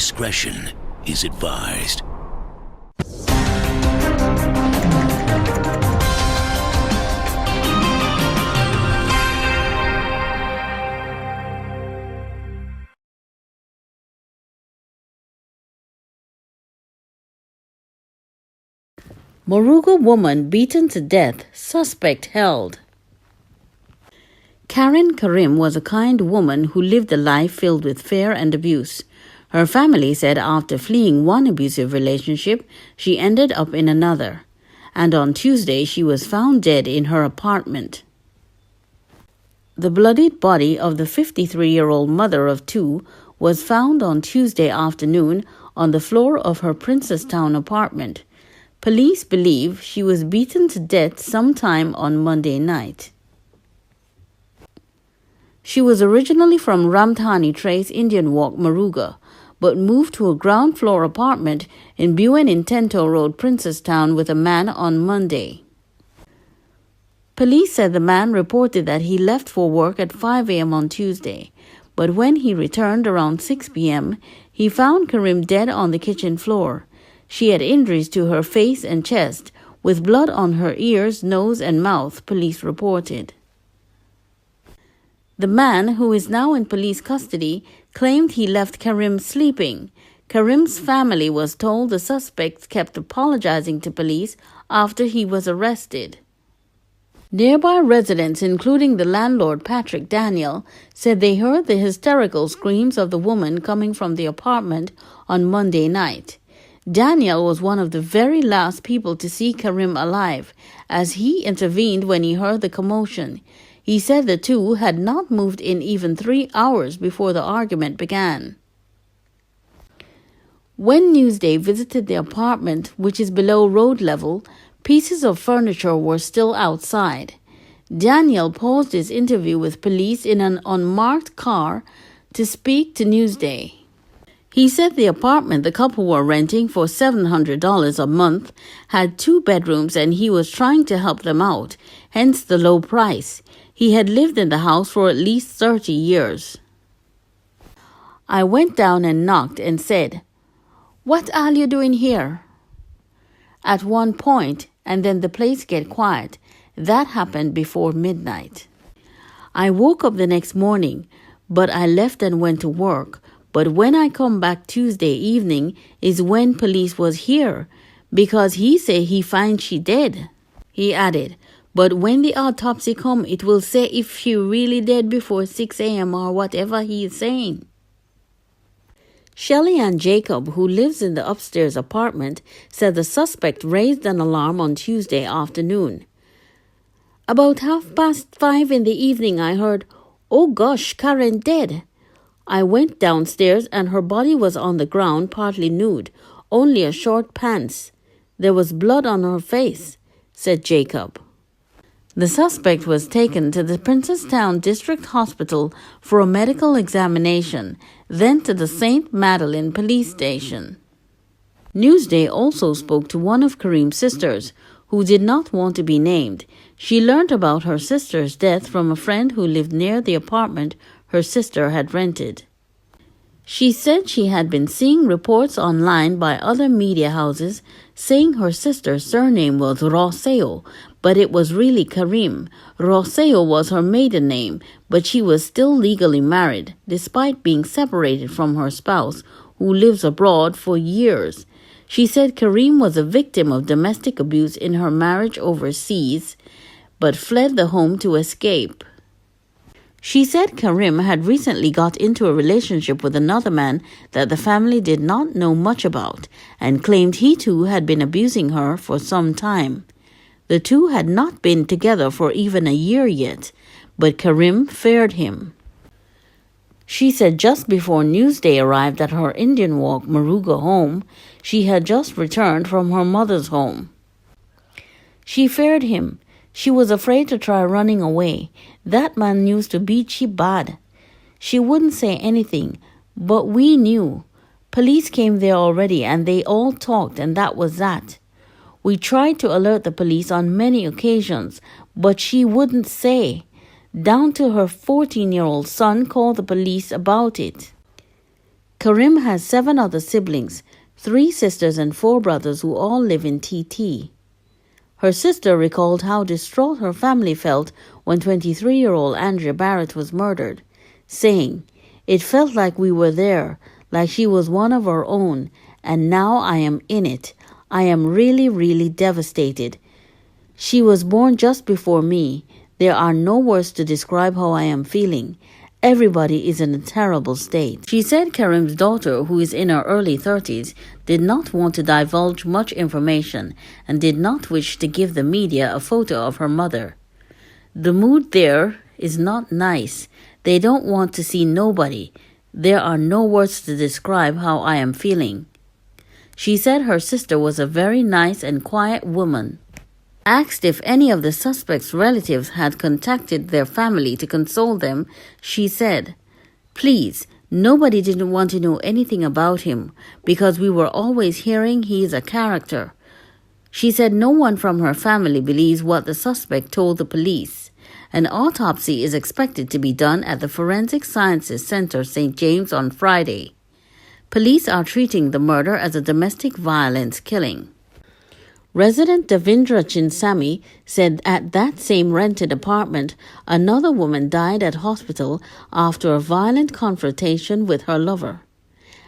discretion is advised. Moruga woman beaten to death, suspect held. Karen Karim was a kind woman who lived a life filled with fear and abuse. Her family said after fleeing one abusive relationship, she ended up in another. And on Tuesday, she was found dead in her apartment. The bloodied body of the 53-year-old mother of two was found on Tuesday afternoon on the floor of her Princestown apartment. Police believe she was beaten to death sometime on Monday night. She was originally from Ramthani Trace, Indian Walk, Moruga, but moved to a ground-floor apartment in Bueninintento Road, Princestown with a man on Monday. Police said the man reported that he left for work at 5 a.m. on Tuesday, but when he returned around 6 p.m., he found Karim dead on the kitchen floor. She had injuries to her face and chest, with blood on her ears, nose, and mouth, police reported. The man, who is now in police custody, claimed he left Karim sleeping. Karim's family was told the suspect kept apologizing to police after he was arrested. Nearby residents, including the landlord Patrick Daniel, said they heard the hysterical screams of the woman coming from the apartment on Monday night. Daniel was one of the very last people to see Karim alive, as he intervened when he heard the commotion. He said the two had not moved in even 3 hours before the argument began. When Newsday visited the apartment, which is below road level, pieces of furniture were still outside. Daniel paused his interview with police in an unmarked car to speak to Newsday. He said the apartment the couple were renting for $700 a month had 2 bedrooms and he was trying to help them out, hence the low price. He had lived in the house for at least 30 years. I went down and knocked and said, "What are you doing here?" At one point, and then the place get quiet. That happened before midnight. I woke up the next morning, but I left and went to work. But when I come back Tuesday evening is when police was here, because he say he find she dead. He added, but when the autopsy come, it will say if she really dead before 6 a.m. or whatever he is saying. Shelley Ann Jacob, who lives in the upstairs apartment, said the suspect raised an alarm on Tuesday afternoon. About 5:30 in the evening, I heard, "Oh gosh, Karen dead." I went downstairs and her body was on the ground, partly nude, only a short pants. There was blood on her face, said Jacob. The suspect was taken to the Princestown District Hospital for a medical examination, then to the St. Madeleine police station. Newsday also spoke to one of Karim's sisters, who did not want to be named. She learned about her sister's death from a friend who lived near the apartment her sister had rented. She said she had been seeing reports online by other media houses saying her sister's surname was Rosseo, but it was really Karim. Rosseo was her maiden name, but she was still legally married, despite being separated from her spouse, who lives abroad for years. She said Karim was a victim of domestic abuse in her marriage overseas, but fled the home to escape. She said Karim had recently got into a relationship with another man that the family did not know much about, and claimed he too had been abusing her for some time. The two had not been together for even a year yet, but Karim feared him. She said just before Newsday arrived at her Indian Walk Moruga home, she had just returned from her mother's home. She feared him. She was afraid to try running away. That man used to beat she bad. She wouldn't say anything, but we knew. Police came there already and they all talked, and that was that. We tried to alert the police on many occasions, but she wouldn't say. Down to her 14-year-old son called the police about it. Karim has 7 other siblings, 3 sisters and 4 brothers who all live in TT. Her sister recalled how distraught her family felt when 23-year-old Andrea Barrett was murdered, saying, "It felt like we were there, like she was one of our own, and now I am in it. I am really, really devastated. She was born just before me. There are no words to describe how I am feeling. Everybody is in a terrible state." She said Karim's daughter, who is in her early 30s, did not want to divulge much information and did not wish to give the media a photo of her mother. "The mood there is not nice. They don't want to see nobody. There are no words to describe how I am feeling." She said her sister was a very nice and quiet woman. Asked if any of the suspects' relatives had contacted their family to console them, she said, "Please, nobody didn't want to know anything about him because we were always hearing he is a character." She said no one from her family believes what the suspect told the police. An autopsy is expected to be done at the Forensic Sciences Center, St. James, on Friday. Police are treating the murder as a domestic violence killing. Resident Davindra Chinsami said at that same rented apartment, another woman died at hospital after a violent confrontation with her lover.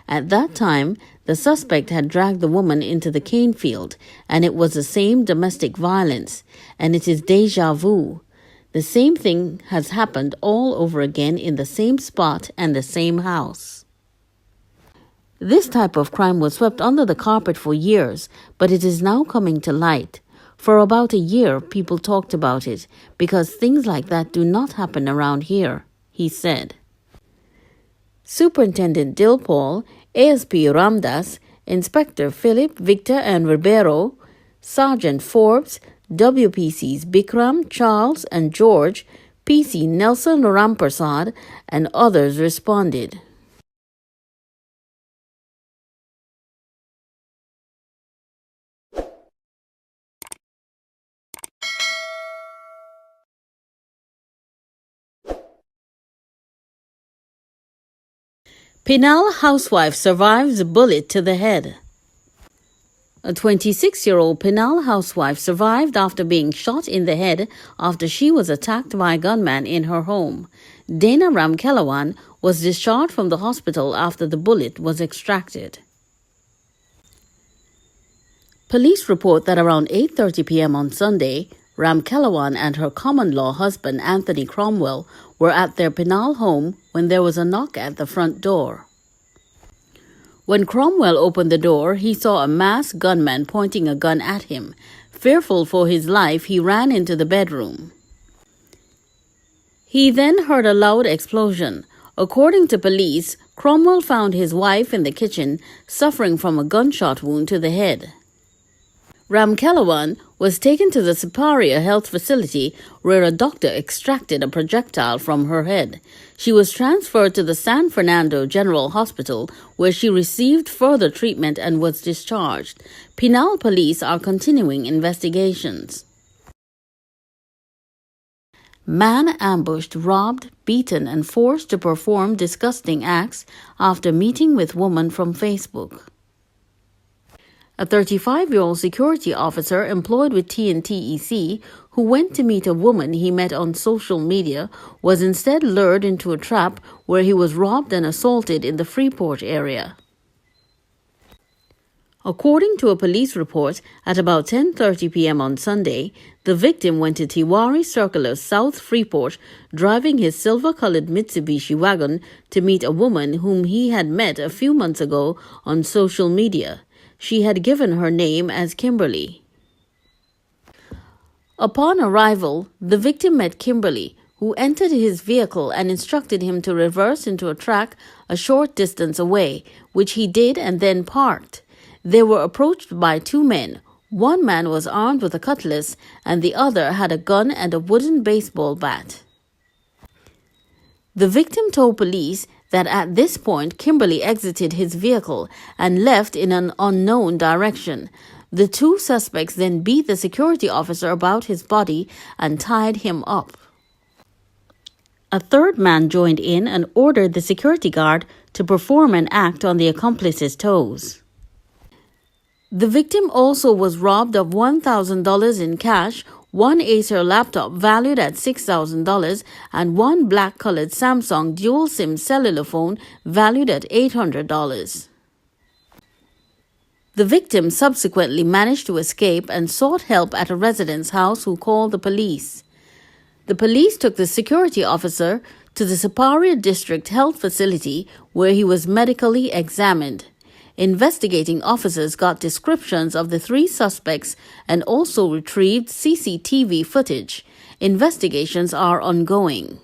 At that time, the suspect had dragged the woman into the cane field, and it was the same domestic violence, and it is déjà vu. The same thing has happened all over again in the same spot and the same house. This type of crime was swept under the carpet for years, but it is now coming to light. For about a year, people talked about it because things like that do not happen around here, he said. Superintendent Dilpal, ASP Ramdas, Inspector Philip, Victor and Ribeiro, Sergeant Forbes, WPCs Bikram, Charles and George, PC Nelson Rampersad, and others responded. Penal housewife survives a bullet to the head. A 26-year-old Penal housewife survived after being shot in the head after she was attacked by a gunman in her home. Dana Ramkelawan was discharged from the hospital after the bullet was extracted. Police report that around 8:30 p.m. on Sunday, Ramkelawan and her common-law husband Anthony Cromwell were at their Penal home when there was a knock at the front door. When Cromwell opened the door, he saw a masked gunman pointing a gun at him. Fearful for his life, he ran into the bedroom. He then heard a loud explosion. According to police, Cromwell found his wife in the kitchen, suffering from a gunshot wound to the head. Ramkelawan was taken to the Siparia Health Facility where a doctor extracted a projectile from her head. She was transferred to the San Fernando General Hospital where she received further treatment and was discharged. Penal police are continuing investigations. Man ambushed, robbed, beaten and forced to perform disgusting acts after meeting with woman from Facebook. A 35-year-old security officer employed with TNTEC who went to meet a woman he met on social media was instead lured into a trap where he was robbed and assaulted in the Freeport area. According to a police report, at about 10:30 p.m. on Sunday, the victim went to Tiwari Circular, South Freeport, driving his silver-colored Mitsubishi wagon to meet a woman whom he had met a few months ago on social media. She had given her name as Kimberly. Upon arrival, the victim met Kimberly, who entered his vehicle and instructed him to reverse into a track a short distance away, which he did and then parked. They were approached by 2 men. One man was armed with a cutlass and the other had a gun and a wooden baseball bat. The victim told police that at this point Kimberly exited his vehicle and left in an unknown direction. The 2 suspects then beat the security officer about his body and tied him up. A 3rd man joined in and ordered the security guard to perform an act on the accomplice's toes. The victim also was robbed of $1,000 in cash, one Acer laptop valued at $6,000, and one black-colored Samsung dual-SIM cellular phone valued at $800. The victim subsequently managed to escape and sought help at a resident's house who called the police. The police took the security officer to the Siparia District Health Facility where he was medically examined. Investigating officers got descriptions of the three suspects and also retrieved CCTV footage. Investigations are ongoing.